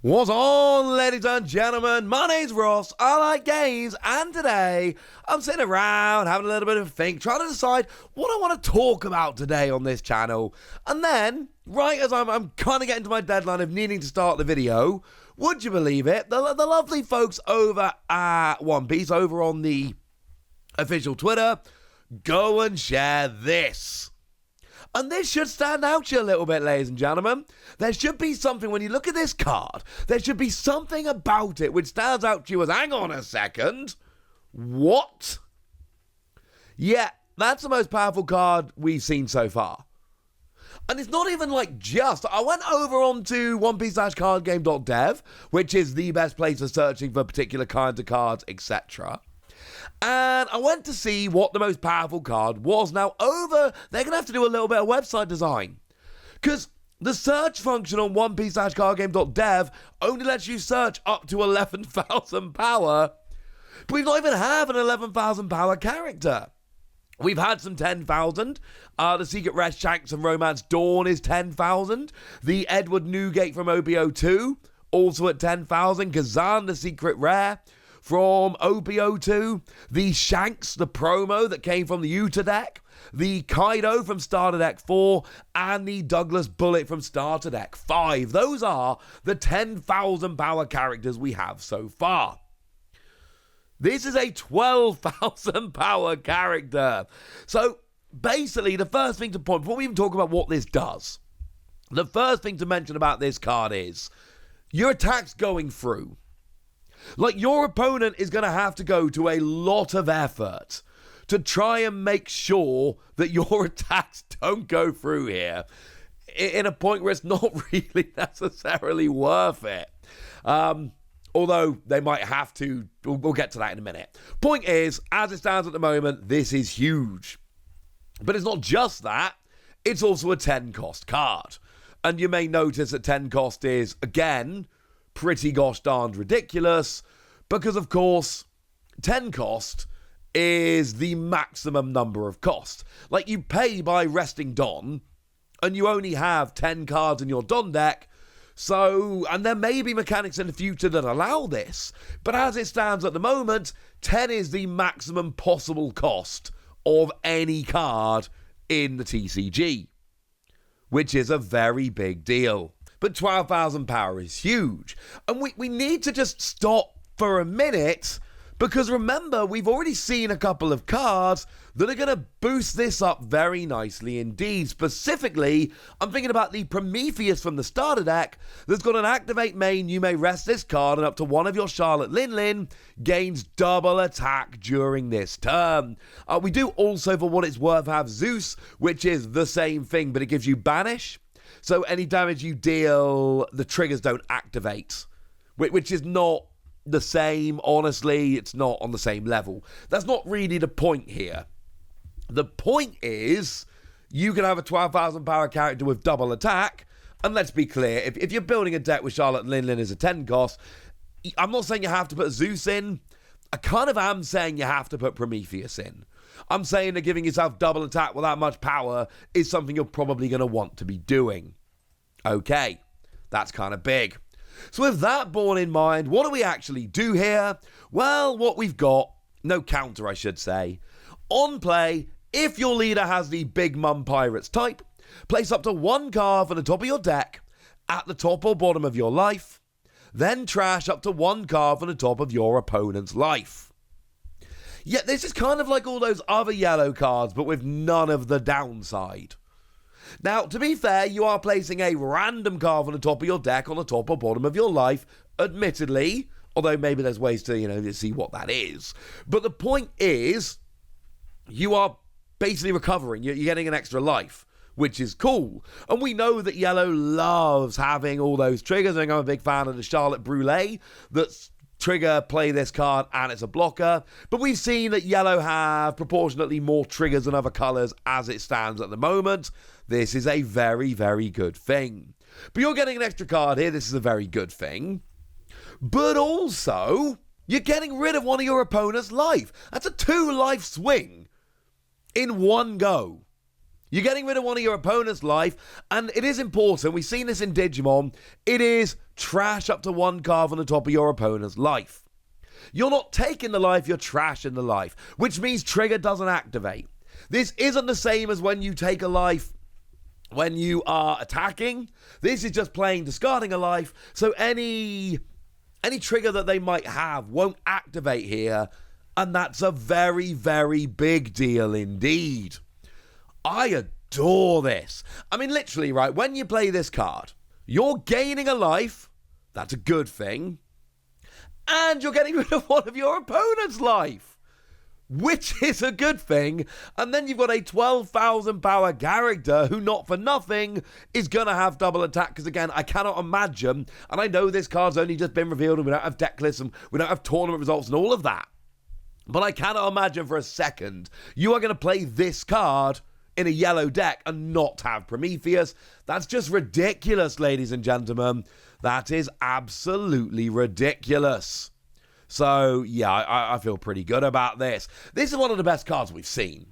What's on, ladies and gentlemen? My name's Ross, I like games, and today I'm sitting around having a little bit of a think, trying to decide what I want to talk about today on this channel. And then, right as I'm kind of getting to my deadline of needing to start the video, would you believe it, the lovely folks over at One Piece, over on the official Twitter, go and share this. And this should stand out to you a little bit, ladies and gentlemen. There should be something, when you look at this card, there should be something about it which stands out to you as, hang on a second, what? Yeah, that's the most powerful card we've seen so far. And it's not even like just, I went over onto onepiece-cardgame.dev, which is the best place for searching for particular kinds of cards, etc. And I went to see what the most powerful card was. Now, they're going to have to do a little bit of website design. Because the search function on onepiece-cardgame.dev only lets you search up to 11,000 power. But we've not even have an 11,000 power character. We've had some 10,000. The Secret Rare Shanks and Romance Dawn is 10,000. The Edward Newgate from OBO2, also at 10,000. Kazan, the Secret Rare from OBO2, the Shanks, the promo that came from the Utah deck, the Kaido from Starter Deck 4, and the Douglas Bullet from Starter Deck 5. Those are the 10,000 power characters we have so far. This is a 12,000 power character. So basically, the first thing to point, before we even talk about what this does, the first thing to mention about this card is your attack's going through. Like, your opponent is going to have to go to a lot of effort to try and make sure that your attacks don't go through here in a point where it's not really necessarily worth it. Although they might have to, we'll get to that in a minute. Point is, as it stands at the moment, this is huge. But it's not just that, it's also a 10 cost card. And you may notice that 10 cost is, again, pretty gosh darned ridiculous, because of course 10 cost is the maximum number of cost. Like, you pay by resting Don and you only have 10 cards in your Don deck, so, and there may be mechanics in the future that allow this, but as it stands at the moment, 10 is the maximum possible cost of any card in the TCG, which is a very big deal. But 12,000 power is huge. And we need to just stop for a minute, because remember, we've already seen a couple of cards that are going to boost this up very nicely indeed. Specifically, I'm thinking about the Prometheus from the starter deck that's got an activate main. You may rest this card, and up to one of your Charlotte LinLin gains double attack during this turn. We do also, for what it's worth, have Zeus, which is the same thing, but it gives you Banish. So any damage you deal, the triggers don't activate, which is not the same. Honestly, it's not on the same level. That's not really the point here. The point is, you can have a 12,000 power character with double attack, and let's be clear, if you're building a deck with Charlotte LinLin as a 10 cost, I'm not saying you have to put Zeus in. I kind of am saying you have to put Prometheus in. I'm saying that giving yourself double attack with that much power is something you're probably going to want to be doing. Okay, that's kind of big. So with that borne in mind, what do we actually do here? Well, what we've got, no counter I should say. On play, if your leader has the Big Mum Pirates type, place up to one card from the top of your deck at the top or bottom of your life, then trash up to one card from the top of your opponent's life. Yet this is kind of like all those other yellow cards, but with none of the downside. Now, to be fair, you are placing a random card on the top of your deck on the top or bottom of your life, admittedly, although maybe there's ways to see what that is. But the point is, you are basically recovering. You're getting an extra life, which is cool. And we know that yellow loves having all those triggers. I think I'm a big fan of the Charlotte Brûlée that's trigger, play this card, and it's a blocker. But we've seen that yellow have proportionately more triggers than other colours as it stands at the moment. This is a very, very good thing. But you're getting an extra card here. This is a very good thing. But also, you're getting rid of one of your opponent's life. That's a 2-life swing in one go. You're getting rid of one of your opponent's life, and it is important. We've seen this in Digimon. It is trash up to one card on the top of your opponent's life. You're not taking the life, you're trashing the life, which means trigger doesn't activate. This isn't the same as when you take a life when you are attacking. This is just plain discarding a life, so any trigger that they might have won't activate here, and that's a very, very big deal indeed. I adore this. I mean, literally, right, when you play this card, you're gaining a life, that's a good thing, and you're getting rid of one of your opponent's life, which is a good thing. And then you've got a 12,000 power character who, not for nothing, is going to have double attack. Because again, I cannot imagine, and I know this card's only just been revealed and we don't have deck lists and we don't have tournament results and all of that, but I cannot imagine for a second you are going to play this card in a yellow deck and not have Prometheus. That's just ridiculous, ladies and gentlemen. That is absolutely ridiculous. So, yeah, I feel pretty good about this. This is one of the best cards we've seen.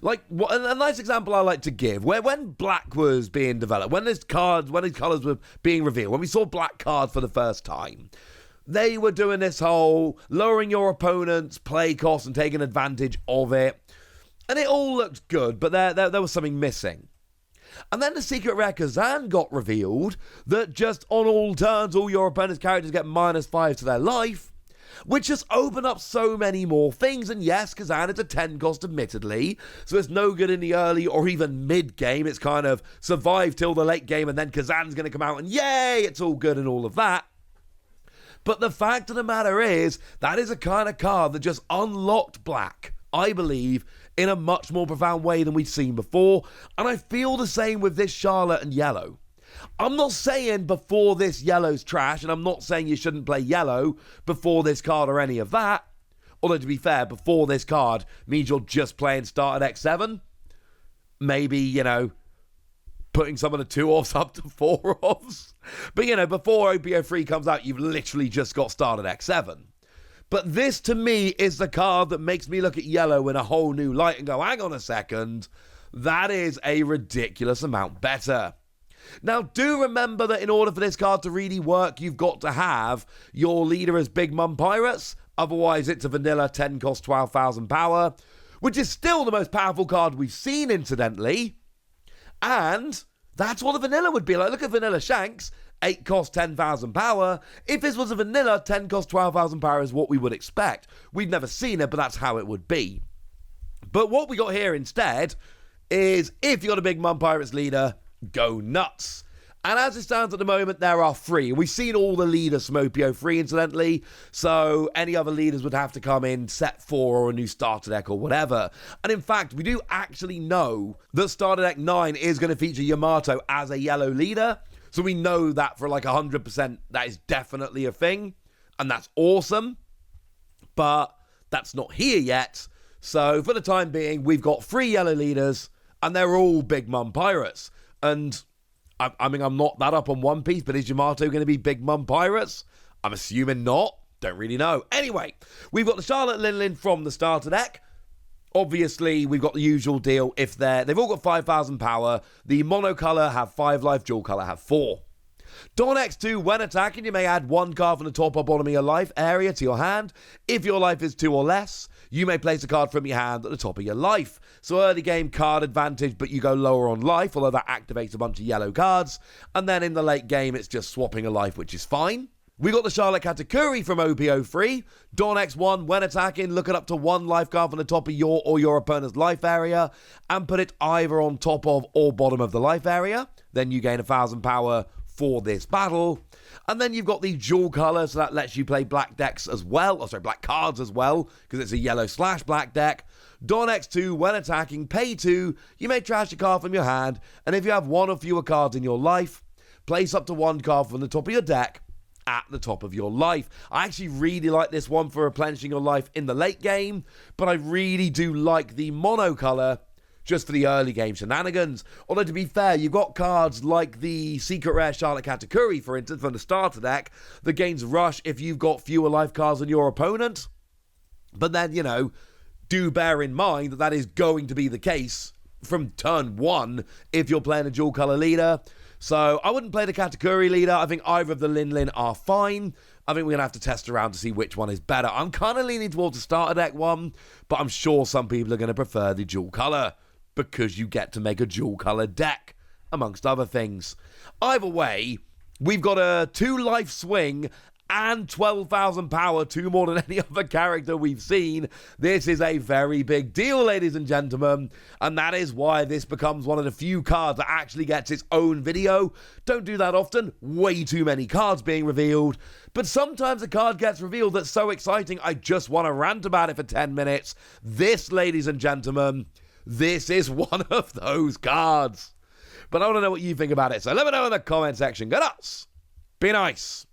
Like, a nice example I like to give, where when Black was being developed, when these colours were being revealed, when we saw Black cards for the first time, they were doing this whole lowering your opponent's play cost and taking advantage of it. And it all looked good, but there was something missing. And then the secret rare Kazan got revealed that just on all turns, all your opponent's characters get -5 to their life, which just opened up so many more things. And yes, Kazan is a 10 cost admittedly, so it's no good in the early or even mid game. It's kind of survive till the late game and then Kazan's going to come out and yay, it's all good and all of that. But the fact of the matter is, that is a kind of card that just unlocked Black, I believe, in a much more profound way than we've seen before. And I feel the same with this Charlotte and Yellow. I'm not saying before this Yellow's trash, and I'm not saying you shouldn't play Yellow before this card or any of that. Although, to be fair, before this card means you're just playing start at X7. Maybe, putting some of the 2-offs up to 4-offs. But, before OPO3 comes out, you've literally just got started X7. But this, to me, is the card that makes me look at Yellow in a whole new light and go, hang on a second, that is a ridiculous amount better. Now, do remember that in order for this card to really work, you've got to have your leader as Big Mum Pirates. Otherwise, it's a vanilla 10 cost 12,000 power, which is still the most powerful card we've seen, incidentally. And that's what a vanilla would be like. Look at Vanilla Shanks. 8 cost 10,000 power. If this was a vanilla, 10 cost 12,000 power is what we would expect. We've never seen it, but that's how it would be. But what we got here instead is, if you're the Big Mum Pirates leader, go nuts. And as it stands at the moment, there are 3. We've seen all the leaders from OPO3, incidentally, so any other leaders would have to come in set 4 or a new starter deck or whatever. And in fact, we do actually know that starter deck 9 is going to feature Yamato as a yellow leader. So we know that for like 100%, that is definitely a thing. And that's awesome. But that's not here yet. So for the time being, we've got 3 yellow leaders. And they're all Big Mum Pirates. And I mean, I'm not that up on One Piece, but is Yamato going to be Big Mum Pirates? I'm assuming not. Don't really know. Anyway, we've got the Charlotte LinLin from the starter deck. Obviously, we've got the usual deal. If they've all got 5,000 power. The monocolor have 5 life, dual color have 4. Don X2, when attacking, you may add 1 card from the top or bottom of your life area to your hand. If your life is 2 or less, you may place a card from your hand at the top of your life. So early game card advantage, but you go lower on life, although that activates a bunch of yellow cards. And then in the late game, it's just swapping a life, which is fine. We got the Charlotte Katakuri from OPO3. Dawn X1, when attacking, look at up to 1 life card from the top of your or your opponent's life area and put it either on top of or bottom of the life area. Then you gain 1,000 power for this battle. And then you've got the dual color, so that lets you play black decks as well. Oh, sorry, black cards as well, because it's a yellow/black deck. Dawn X2, when attacking, pay 2. You may trash a card from your hand, and if you have 1 or fewer cards in your life, place up to 1 card from the top of your deck at the top of your life. I actually really like this one for replenishing your life in the late game, but I really do like the monocolor just for the early game shenanigans. Although, to be fair, you've got cards like the secret rare Charlotte Katakuri, for instance, from the starter deck, that gains rush if you've got fewer life cards than your opponent. But then, do bear in mind that that is going to be the case from turn 1 if you're playing a dual color leader. So I wouldn't play the Katakuri leader. I think either of the LinLin are fine. I think we're going to have to test around to see which one is better. I'm kind of leaning towards the starter deck one, but I'm sure some people are going to prefer the dual color because you get to make a dual color deck, amongst other things. Either way, we've got a 2 life swing and 12,000 power, 2 more than any other character we've seen. This is a very big deal, ladies and gentlemen, and that is why this becomes one of the few cards that actually gets its own video. Don't do that often, way too many cards being revealed, but sometimes a card gets revealed that's so exciting I just want to rant about it for 10 minutes. This, ladies and gentlemen, this is one of those cards. But I want to know what you think about it, so let me know in the comment section. Go nuts! Be nice!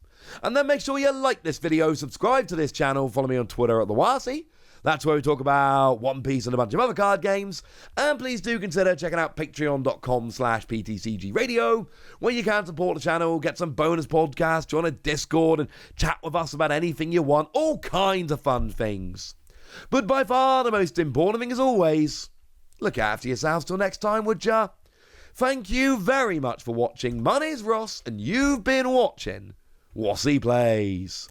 And then make sure you like this video, subscribe to this channel, follow me on Twitter at the Wasi. That's where we talk about One Piece and a bunch of other card games. And please do consider checking out patreon.com/PTCG Radio, where you can support the channel, get some bonus podcasts, join a Discord, and chat with us about anything you want. All kinds of fun things. But by far the most important thing, as always, look after yourselves till next time, would ya? Thank you very much for watching. My name's Ross, and you've been watching Wasi Plays.